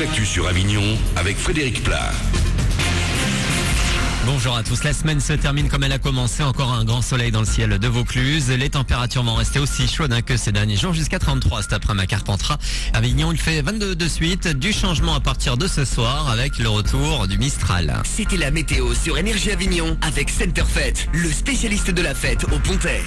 l'actu sur Avignon avec Frédéric Plat. Bonjour à tous, la semaine se termine comme elle a commencé, encore un grand soleil dans le ciel de Vaucluse. Les températures vont rester aussi chaudes que ces derniers jours, jusqu'à 33 cet après-midi à Carpentras. Avignon, il fait 22 de suite, du changement à partir de ce soir avec le retour du Mistral. C'était la météo sur Énergie Avignon avec Centerfait, le spécialiste de la fête au Pontet.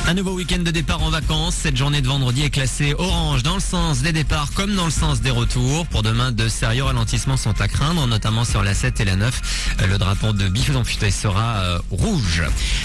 Un nouveau week-end de départ en vacances. Cette journée de vendredi est classée orange dans le sens des départs comme dans le sens des retours. Pour demain, de sérieux ralentissements sont à craindre, notamment sur la 7 et la 9. Le drapeau de Bifton-Futé sera rouge.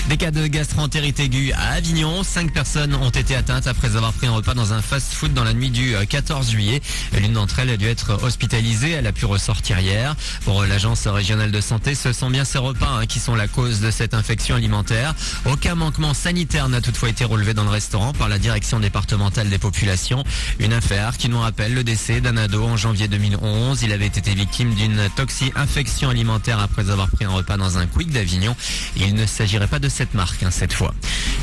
Des cas de gastroentérite aiguë à Avignon. 5 personnes ont été atteintes après avoir pris un repas dans un fast-food dans la nuit du 14 juillet. L'une d'entre elles a dû être hospitalisée. Elle a pu ressortir hier. Pour l'agence régionale de santé, ce sont bien ces repas qui sont la cause de cette infection alimentaire. Aucun manquement sanitaire n'a toutefois été relevé dans le restaurant par la direction départementale des populations. Une affaire qui nous rappelle le décès d'un ado en janvier 2011. Il avait été victime d'une toxi-infection alimentaire après avoir pris un repas dans un Quick d'Avignon. Il ne s'agirait pas de cette marque cette fois.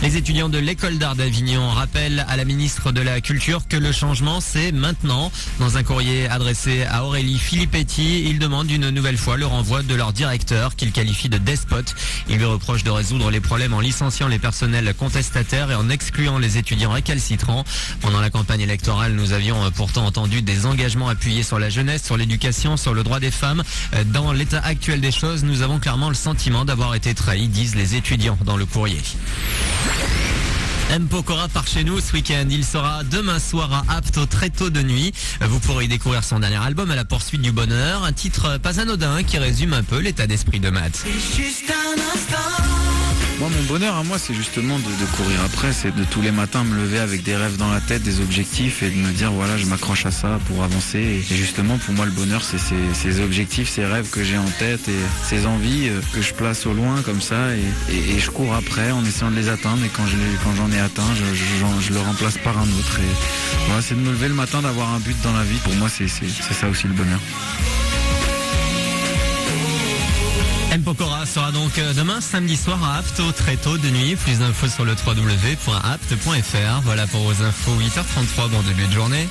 Les étudiants de l'école d'art d'Avignon rappellent à la ministre de la Culture que le changement c'est maintenant. Dans un courrier adressé à Aurélie Filippetti, ils demandent une nouvelle fois le renvoi de leur directeur qu'ils qualifient de despote. Ils lui reprochent de résoudre les problèmes en licenciant les personnels contestataires et en excluant les étudiants récalcitrants. Pendant la campagne électorale, nous avions pourtant entendu des engagements appuyés sur la jeunesse, sur l'éducation, sur le droit des femmes. Dans l'état actuel des choses, nous avons clairement le sentiment d'avoir été trahis, disent les étudiants dans le courrier. M. Pokora part chez nous ce week-end. Il sera demain soir à Apt au très tôt de nuit. Vous pourrez y découvrir son dernier album, À la poursuite du bonheur. Un titre pas anodin qui résume un peu l'état d'esprit de Matt. Moi, mon bonheur à moi, c'est justement de courir après, c'est de tous les matins me lever avec des rêves dans la tête, des objectifs et de me dire voilà, je m'accroche à ça pour avancer. Et justement, pour moi, le bonheur, c'est ces objectifs, ces rêves que j'ai en tête et ces envies que je place au loin comme ça et je cours après en essayant de les atteindre. Et quand j'en ai atteint, je le remplace par un autre. Et voilà, c'est de me lever le matin, d'avoir un but dans la vie. Pour moi, c'est ça aussi le bonheur. M. Pokora sera donc demain samedi soir à Apt au très tôt de nuit. Plus d'infos sur le www.apt.fr. Voilà pour vos infos 8h33. Bon début de journée.